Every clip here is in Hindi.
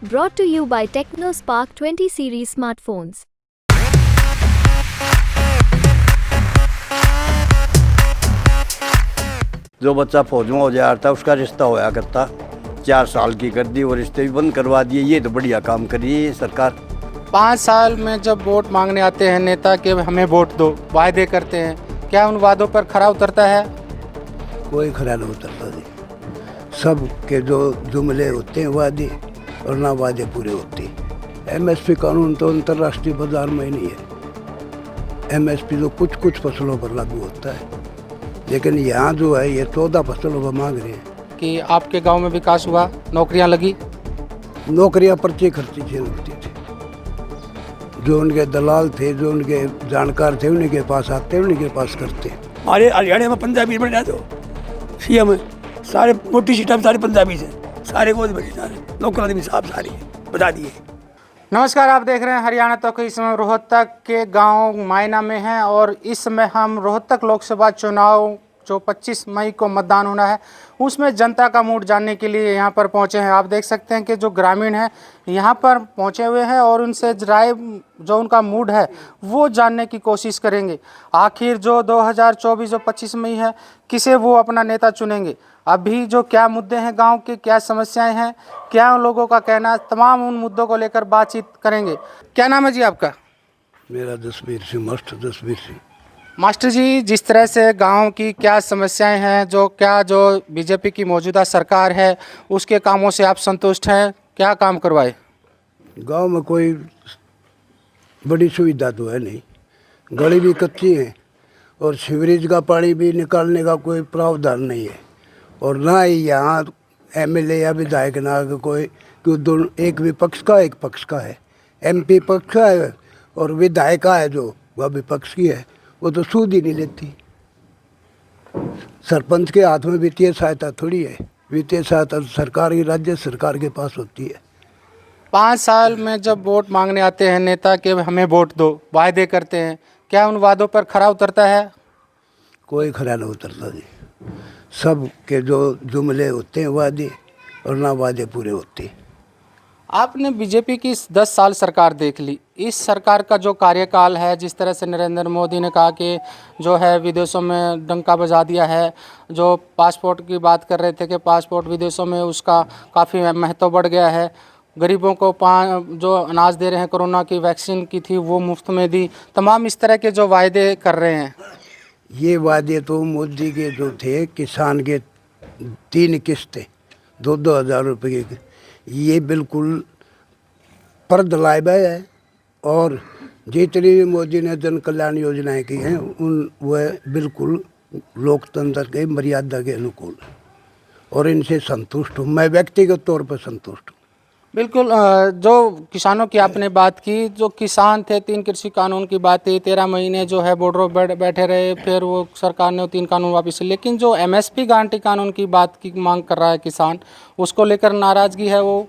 Brought to you by TechnoSpark 20 series smartphones. जो बच्चा फौज में हो जाया था उसका रिश्ता होया करता 4 साल की कर दी और रिश्ते भी बंद करवा दिए। ये तो बढ़िया काम करी है ये सरकार। 5 साल में जब वोट मांगने आते हैं नेता कि हमें वोट दो, वायदे करते हैं, क्या उन वादों पर खरा उतरता है? कोई खरा नहीं उतरता जी। सब के जो जुमले होते हैं वादे और ना वादे पूरे होते। एमएसपी कानून तो अंतर्राष्ट्रीय बाजार में ही नहीं है। एमएसपी तो कुछ फसलों पर लागू होता है, लेकिन यहाँ जो है ये 14 फसलों पर मांग रहे हैं। कि आपके गांव में विकास हुआ, नौकरियां लगी? नौकरियाँ पर्ची खर्ची से लगती थी। जो उनके दलाल थे, जो उनके जानकार थे, उन्हीं पास आते, उन्हीं पास करते। हमारे हरियाणा में पंजाबी बने तो सीएम सारे मोटी सीटा में सारे पंजाबी से सारे को बने, सारे लोकल आदमी साहब सारी बता दिए। नमस्कार, आप देख रहे हैं हरियाणा तक। इस समय रोहतक के गांव मायना में हैं और इस समय हम रोहतक लोकसभा चुनाव जो 25 मई को मतदान होना है उसमें जनता का मूड जानने के लिए यहाँ पर पहुँचे हैं। आप देख सकते हैं कि जो ग्रामीण हैं यहाँ पर पहुँचे हुए हैं और उनसे राय जो उनका मूड है वो जानने की कोशिश करेंगे। आखिर जो 2024 जो 25 मई है किसे वो अपना नेता चुनेंगे, अभी जो क्या मुद्दे हैं गांव के, क्या समस्याएं हैं, क्या उन लोगों का कहना है, तमाम उन मुद्दों को लेकर बातचीत करेंगे। क्या नाम है जी आपका? मेरा जसबीर सिंह, मास्टर जसबीर सिंह। मास्टर जी, जिस तरह से गांव की क्या समस्याएं हैं, जो बीजेपी की मौजूदा सरकार है उसके कामों से आप संतुष्ट हैं? क्या काम करवाए? गांव में कोई बड़ी सुविधा तो है नहीं, गली भी कच्ची है और सीवरेज का पानी भी निकालने का कोई प्रावधान नहीं है। और ना ही यहाँ एमएलए या विधायक ना कोई, क्यों दोनों, एक विपक्ष का एक पक्ष का है। एमपी पक्ष का है और विधायक का है जो वह विपक्ष की है, वो तो सूद ही नहीं लेती। सरपंच के हाथ में वित्तीय सहायता थोड़ी है, वित्तीय सहायता सरकार की, राज्य सरकार के पास होती है। 5 साल में जब वोट मांगने आते हैं नेता कि हमें वोट दो, वायदे करते हैं, क्या उन वादों पर खरा उतरता है? कोई खरा नहीं उतरता जी। सब के जो जुमले होते हैं वादे और ना वादे पूरे होते। आपने बीजेपी की 10 साल सरकार देख ली। इस सरकार का जो कार्यकाल है, जिस तरह से नरेंद्र मोदी ने कहा कि जो है विदेशों में डंका बजा दिया है, जो पासपोर्ट की बात कर रहे थे कि पासपोर्ट विदेशों में उसका काफ़ी महत्व बढ़ गया है, गरीबों को जो अनाज दे रहे हैं, कोरोना की वैक्सीन की थी वो मुफ्त में दी, तमाम इस तरह के जो वायदे कर रहे हैं। ये वादे तो मोदी के जो थे, किसान के 3 किस्तें 2-2 हज़ार रुपये की, ये बिल्कुल पर्द लाइबा है। और जितनी भी मोदी ने जन कल्याण योजनाएं की हैं उन वह बिल्कुल लोकतंत्र के मर्यादा के अनुकूल है और इनसे संतुष्ट हूँ। मैं व्यक्तिगत तौर पर संतुष्ट हूँ। बिल्कुल। जो किसानों की आपने बात की, जो किसान थे 3 कृषि कानून की बात थी, 13 महीने जो है बॉर्डरों पर बैठे रहे, फिर वो सरकार ने 3 कानून वापस लिए। लेकिन जो एमएसपी गारंटी कानून की बात की मांग कर रहा है किसान, उसको लेकर नाराज़गी है। वो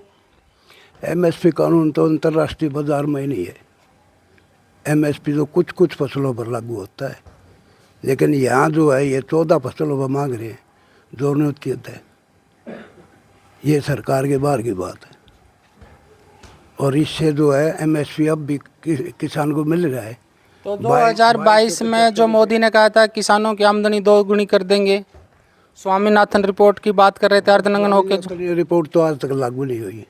एमएसपी कानून तो अंतर्राष्ट्रीय बाजार में ही नहीं है। एमएसपी तो कुछ फसलों पर लागू होता है, लेकिन यहाँ जो है ये 14 फसलों पर मांग रहे हैं, जो अनुचित है। ये सरकार के बाहर की बात है और इससे जो है एमएसपी अब भी किसान को मिल रहा है। तो 2022 में जो मोदी ने कहा था किसानों की आमदनी 2 गुनी कर देंगे, स्वामीनाथन रिपोर्ट की बात कर रहे थे, अर्धनग्न होकर। ये रिपोर्ट तो आज तक लागू नहीं हुई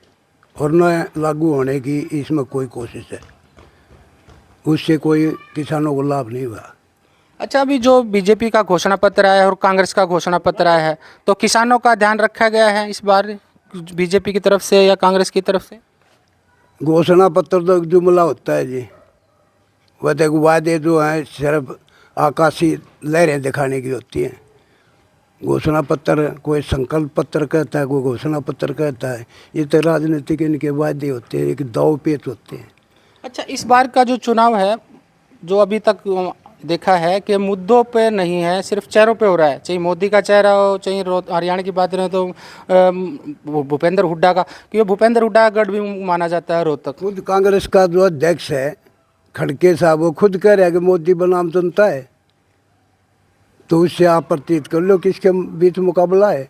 और न लागू होने की इसमें कोई कोशिश है। उससे कोई किसानों को लाभ नहीं हुआ। अच्छा, अभी जो बीजेपी का घोषणा पत्र आया है और कांग्रेस का घोषणा पत्र आया है, तो किसानों का ध्यान रखा गया है इस बार बीजेपी की तरफ से या कांग्रेस की तरफ से? घोषणा पत्र तो एक जुमला होता है जी। वह तो वादे जो हैं सिर्फ आकाशीय लहरें दिखाने की होती हैं। घोषणा पत्र कोई संकल्प पत्र कहता है, कोई घोषणा पत्र कहता है। ये तो राजनीतिक इनके वादे होते हैं, एक दाव पेच होते हैं। अच्छा, इस बार का जो चुनाव है, जो अभी तक देखा है कि मुद्दों पे नहीं है, सिर्फ चेहरों पे हो रहा है। चाहे मोदी का चेहरा हो, चाहे हरियाणा की बात करें तो भूपेंद्र हुड्डा का, क्योंकि भूपेंद्र हुड्डा का गढ़ भी माना जाता है रोहतक। खुद कांग्रेस का जो अध्यक्ष है खड़के साहब, वो खुद कह रहे हैं कि मोदी बनाम जनता है। तो उससे आप प्रतीत कर लो किसके बीच मुकाबला है।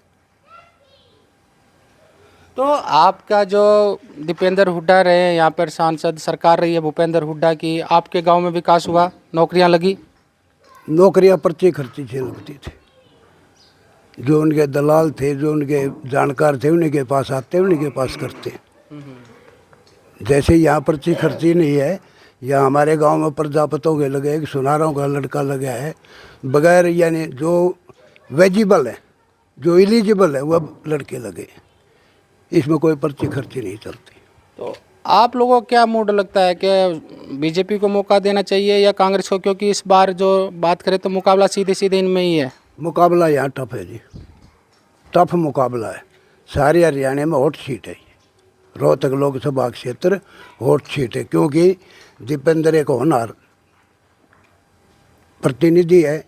तो आपका जो दीपेंद्र हुड्डा रहे यहाँ पर सांसद, सरकार रही है भूपेंद्र हुड्डा की, आपके गांव में विकास हुआ, नौकरियां लगी? नौकरियां पर्ची खर्ची से लगती थी। जो उनके दलाल थे, जो उनके जानकार थे, उन्हीं के पास आते, उन्हीं के पास करते। जैसे यहाँ पर्ची खर्ची नहीं है, यहाँ हमारे गांव में प्रजापतों के लगे, एक सुनारों का लड़का लगा है, बगैर यानी जो वेजिबल है, जो एलिजिबल है, वह लड़के लगे। इसमें कोई पर्ची खर्ची नहीं चलती। तो आप लोगों को क्या मूड लगता है कि बीजेपी को मौका देना चाहिए या कांग्रेस को? क्योंकि इस बार जो बात करें तो मुकाबला सीधे सीधे इनमें ही है। मुकाबला यहाँ टफ है जी, टफ मुकाबला है। सारे हरियाणा में हॉट सीट है, रोहतक लोकसभा क्षेत्र हॉट सीट है, क्योंकि दीपेंद्र एक होनहार प्रतिनिधि है।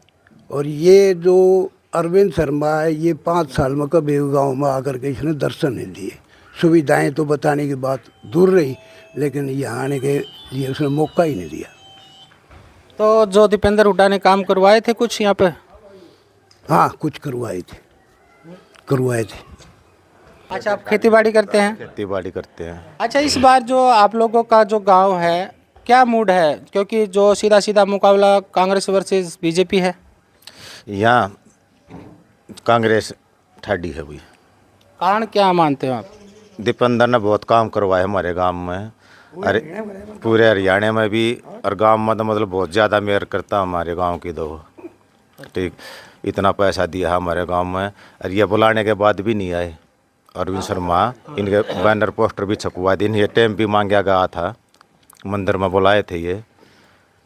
और ये जो अरविंद शर्मा है, ये 5 साल में कभी गांव में आकर के इसने दर्शन नहीं दिए। सुविधाएं तो बताने की बात दूर रही, लेकिन यहाँ आने के लिए उसने मौका ही नहीं दिया। तो जो दीपेंद्र हुड्डा ने काम करवाए थे कुछ यहाँ पे? हाँ, कुछ करवाए थे। अच्छा, आप खेती बाड़ी करते हैं? खेती बाड़ी करते हैं। अच्छा, इस बार जो आप लोगों का जो गांव है, क्या मूड है? क्योंकि जो सीधा सीधा मुकाबला कांग्रेस वर्सेस बीजेपी है। यहाँ कांग्रेस ठाडी है भाई। कारण क्या मानते हो आप? दीपेंद्र ने बहुत काम करवाए हमारे गांव में, अरे पूरे हरियाणा में भी, और गांव में तो मतलब बहुत ज़्यादा मेयर करता हमारे गांव की। दो ठीक, इतना पैसा दिया हमारे गांव में, और ये बुलाने के बाद भी नहीं आए। अरविंद शर्मा, इनके बैनर पोस्टर भी छपवा दिए, ये टाइम भी मांगा गया था, मंदिर में बुलाए थे ये,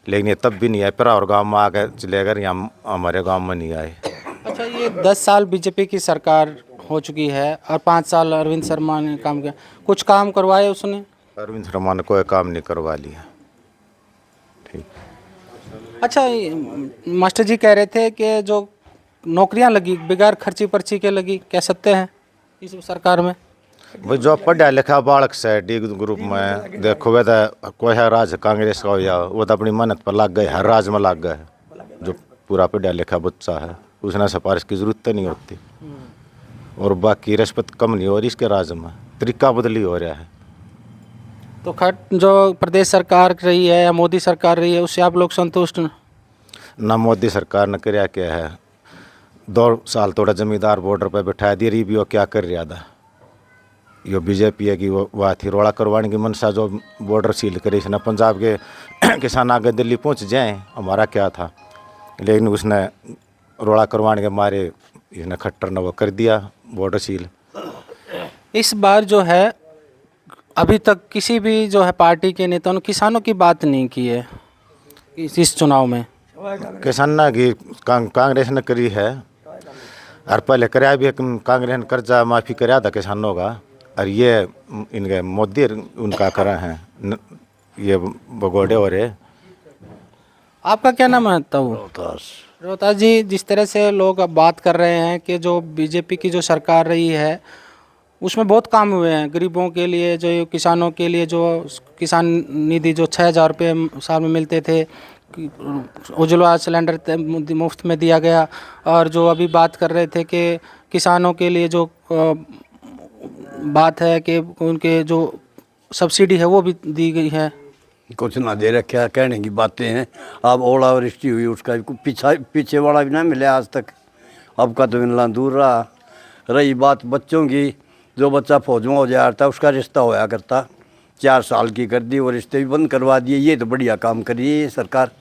लेकिन ये तब भी नहीं आए। फिर और गांव में आके चले गए, यहाँ हमारे गांव में नहीं आए। अच्छा, ये 10 साल बीजेपी की सरकार हो चुकी है और 5 साल अरविंद शर्मा ने काम किया, कुछ काम करवाए उसने? अरविंद शर्मा ने कोई काम नहीं करवा लिया। ठीक। अच्छा, मास्टर जी कह रहे थे कि जो नौकरियां लगी बगैर खर्ची पर्ची के लगी, क्या सत्य है इस सरकार में? भाई जो पढ़ा लिखा बालक से डी ग्रुप में देखो, वे तो कोई है राज कांग्रेस का हो या वो तो अपनी मेहनत पर लग गए, हर राज में लग गए। जो पूरा पढ़ा लिखा बच्चा है उसने सिफारिश की जरूरत तो नहीं होती, और बाकी रिश्वत कम नहीं हो रही इसके राज में, तरीका बदली हो रहा है। तो जो प्रदेश सरकार रही है या मोदी सरकार रही है, उससे आप लोग संतुष्ट न? ना मोदी सरकार ने कराया क्या है, 2 साल थोड़ा जमींदार बॉर्डर पर बैठा दिया, रिव्यू क्या कर रहा था। यो बीजेपी है कि वो थी रोड़ा करवाने की मनसा, जो बॉर्डर सील करी इसने, पंजाब के किसान आगे दिल्ली पहुंच जाएं, हमारा क्या था। लेकिन उसने रोड़ा करवाने के मारे इसने खट्टर ने वो कर दिया बॉर्डर सील। इस बार जो है अभी तक किसी भी जो है पार्टी के नेताओं ने किसानों की बात नहीं की है इस चुनाव में। किसान की कांग्रेस ने करी है, और पहले कराया भी कांग्रेस ने कर्जा माफ़ी कराया था किसानों का, और ये इनके मोदी उनका करा है, ये भगोड़े हो रहे। आपका क्या नाम है तब? रोहतास जी, जिस तरह से लोग अब बात कर रहे हैं कि जो बीजेपी की जो सरकार रही है उसमें बहुत काम हुए हैं गरीबों के लिए, जो किसानों के लिए, जो किसान निधि जो 6,000 रुपये साल में मिलते थे, उज्ज्वला सिलेंडर मुफ्त में दिया गया, और जो अभी बात कर रहे थे कि किसानों के लिए जो बात है कि उनके जो सब्सिडी है वो भी दी गई है। कुछ ना दे रखा, कहने की बातें हैं। अब ओलावृष्टि हुई, उसका पीछे वाला भी ना मिले आज तक, अब का तो मिलना दूर रहा। रही बात बच्चों की, जो बच्चा फौज में हो जा था उसका रिश्ता होया करता, 4 साल की कर दी, वो रिश्ते भी बंद करवा दिए। ये तो बढ़िया काम करी है ये सरकार।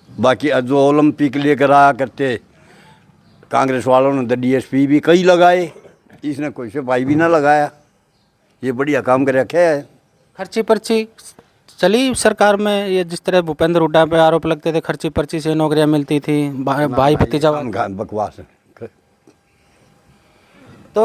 बाकी जो ओलंपिक लेकर आया करते कांग्रेस वालों ने, तो DSP भी कई लगाए, इसने कोई सिपाही भी ना लगाया। ये बढ़िया काम कर रखा है। खर्ची पर्ची चली सरकार में, ये जिस तरह भूपेंद्र हुड्डा पे आरोप लगते थे खर्ची पर्ची से नौकरियां मिलती थी, भाई भतीजा बकवास है। तो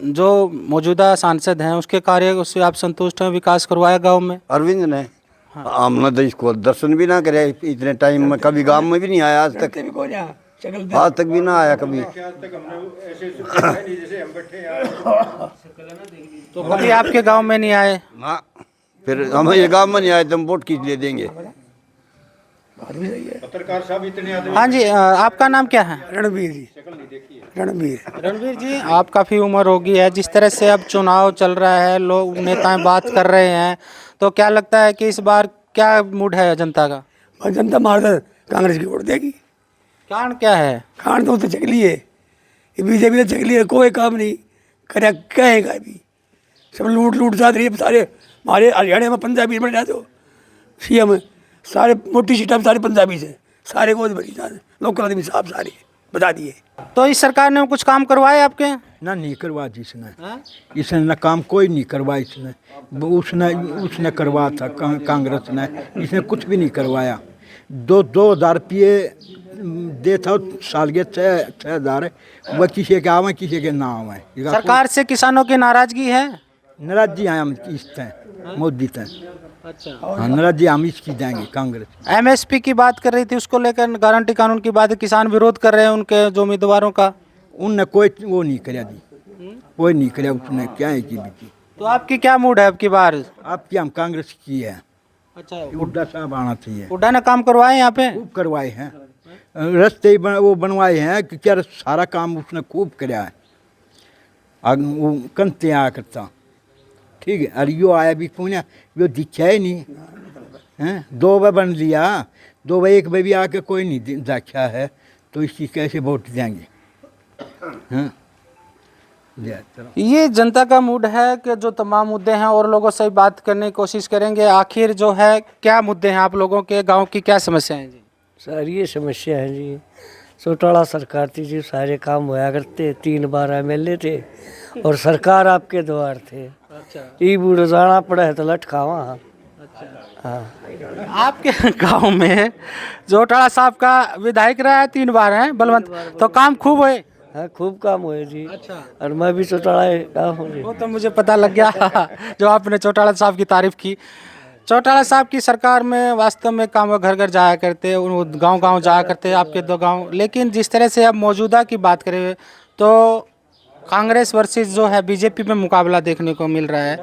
जो मौजूदा सांसद हैं उसके कार्य उससे आप संतुष्ट हैं? विकास करवाया गांव में अरविंद ने? हमने तो इसको दर्शन भी ना करे इतने टाइम में, कभी गांव में भी नहीं आया आज तक, आज तक भी ना आया कभी। तो कभी आपके गांव में नहीं आए? ना, फिर हम ये गांव में नहीं आए तो हम वोट किस लिए देंगे? बात भी सही है। पत्रकार साहब इतने आदमी हाँ जी, आपका नाम क्या है? रणबीर जी, रणबीर। रणवीर जी, आप काफ़ी उम्र होगी है, जिस तरह से अब चुनाव चल रहा है, लोग नेताएं बात कर रहे हैं, तो क्या लगता है कि इस बार क्या मूड है जनता का? और जनता मारकर कांग्रेस की वोट देगी। कारण क्या है? खान तो चकली है, ये बीजेपी ने चकली है, कोई काम नहीं करे, कहेगा भी सब लूट लूट जात रही है सारे। हमारे हरियाणा में पंजाबी बन जाते हो सीएम, सारे मोटी सीटा सारे पंजाबी से, सारे को बनी जाते, लोकल आदमी साहब सारे बता दिए। तो इस सरकार ने कुछ काम करवाए आपके? ना नहीं करवा इसने ना काम कोई नहीं करवा उसने उसने करवा था कांग्रेस ने, इसने कुछ भी नहीं करवाया। 2,000 रुपये देता साल के 6,000, वह किसी के आवे किसी के ना आवे। सरकार से किसानों की नाराजगी है? नाराजी हम इसते मोदी ते। अच्छा, हाँ, नाराजी हम इसकी देंगे कांग्रेस। एमएसपी की बात कर रही थी, उसको लेकर गारंटी कानून की बात, किसान विरोध कर रहे हैं उनके जो उम्मीदवारों का। उनने कोई वो नहीं कराया दी, कोई नहीं कराया, उसने क्या है की भी। तो आपकी क्या मूड है अब की बार? आपकी हम कांग्रेस की है। अच्छा, हुड्डा साहब आना चाहिए। हुड्डा ने काम करवाए यहाँ पे? खूब करवाए हैं, रास्ते वो बनवाए हैं कि क्या सारा काम उसने खूब कराया है। वो कंते आया करता, ठीक है। अरे यो आया भी पुण्य, यो दिखा ही नहीं हैं। 2 बार बन लिया, 2 बार 1 बार भी आके कोई नहीं देखा है, तो इसकी कैसे वोट देंगे? हाँ, ये जनता का मूड है कि जो तमाम मुद्दे हैं और लोगों से बात करने की कोशिश करेंगे। आखिर जो है क्या मुद्दे हैं आप लोगों के, गांव की क्या समस्या है जी? सर ये समस्या है जी, चौटाला सरकार थी जी, सारे काम होया करते, 3 बार एमएलए थे और सरकार आपके द्वार थे। अच्छा, ई बूढ़ जाना पड़ा है तो लट खावा। हाँ, आपके गांव में चौटाला साहब का विधायक रहा है, 3 बार है बलवंत, तो काम खूब हुए? हाँ खूब काम हुए जी। अच्छा, और मैं भी चौटाला का हूँ जी। वो तो मुझे पता लग गया जो आपने चौटाला साहब की तारीफ की। चौटाला साहब की सरकार में वास्तव में काम घर घर जाया करते, गांव गांव जाया करते आपके 2 गांव। लेकिन जिस तरह से अब मौजूदा की बात करें तो कांग्रेस वर्सेस जो है बीजेपी में मुकाबला देखने को मिल रहा है,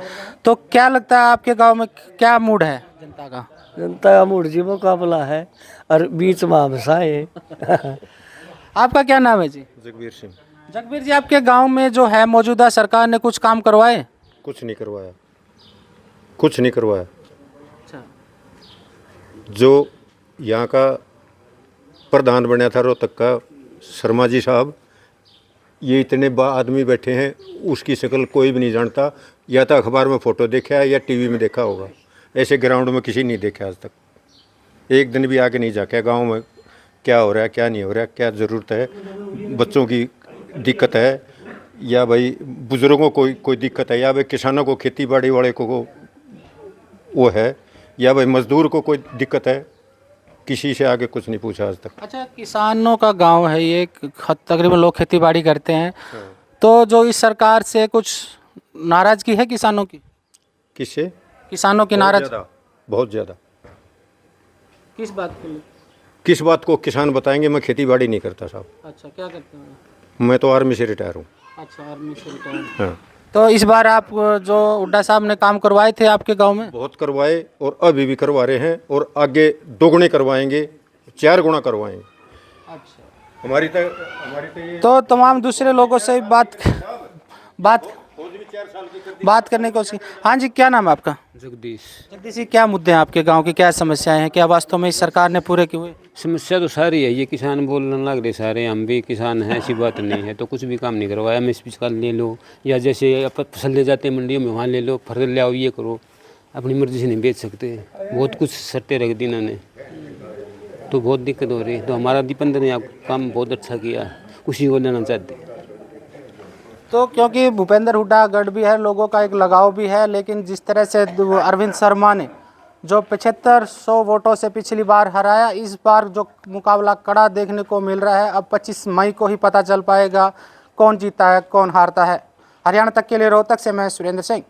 तो क्या लगता है आपके गांव में क्या मूड है जनता का? जनता का मूड जी मुकाबला है और बीच में हमेशा है। आपका क्या नाम है जी? जगबीर सिंह। जगबीर जी, आपके गांव में जो है मौजूदा सरकार ने कुछ काम करवाए? कुछ नहीं करवाया, कुछ नहीं करवाया। अच्छा, जो यहाँ का प्रधान बना था रोहतक का शर्मा जी साहब, ये इतने आदमी बैठे हैं, उसकी शक्ल कोई भी नहीं जानता, या तो अखबार में फ़ोटो देखा है या टीवी में देखा होगा, ऐसे ग्राउंड में किसी नहीं देखा आज तक। एक दिन भी आके नहीं जाके गांव में क्या हो रहा है क्या नहीं हो रहा है, क्या ज़रूरत है, बच्चों की दिक्कत है या भाई बुज़ुर्गों को कोई दिक्कत है, या भाई किसानों को खेती बाड़ी वाले को वो है, या भाई मज़दूर को कोई दिक्कत है, किसी से आगे कुछ नहीं पूछा आज तक। अच्छा, किसानों का गांव है ये, तकरीबन लोग खेती बाड़ी करते हैं, तो जो इस सरकार से कुछ नाराजगी है किसानों की? किससे? किसानों की नाराज बहुत ज़्यादा। किस बात को? किस बात को किसान बताएंगे? मैं खेती बाड़ी नहीं करता साहब। अच्छा, क्या करते हैं? मैं तो आर्मी से रिटायर हूँ। अच्छा, आर्मी से रिटायर। हाँ, तो इस बार आप जो हुड्डा साहब ने काम करवाए थे आपके गांव में? बहुत करवाए और अभी भी करवा रहे हैं और आगे दोगुने करवाएंगे, 4 गुना करवाएंगे। अच्छा, हमारी तो ये तो तमाम दूसरे लोगों से बात करने को सी। हाँ जी, क्या नाम है आपका? जगदीश। जगदीश जी, क्या मुद्दे हैं आपके गांव की, क्या समस्याएं हैं, क्या वास्तव में इस सरकार ने पूरे किए हुए? समस्या तो सारी है, ये किसान बोलने लग रहे सारे, हम भी किसान हैं, ऐसी बात नहीं है, तो कुछ भी काम नहीं करवाया। एमएसपी का ले लो, या जैसे फसल ले जाते हैं मंडियों में, वहाँ ले लो, फसल ले आओ, ये करो, अपनी मर्जी से नहीं बेच सकते। बहुत कुछ शर्तें रख दी इन्होंने, तो बहुत दिक्कत हो रही है। तो हमारा दीपेंद्र ने काम बहुत अच्छा किया, उसी को लेना चाहते। तो क्योंकि भूपेंद्र हुड्डा गढ़ भी है, लोगों का एक लगाव भी है, लेकिन जिस तरह से अरविंद शर्मा ने जो 7500 वोटों से पिछली बार हराया, इस बार जो मुकाबला कड़ा देखने को मिल रहा है। अब 25 मई को ही पता चल पाएगा कौन जीता है कौन हारता है। हरियाणा तक के लिए रोहतक से मैं सुरेंद्र सिंह।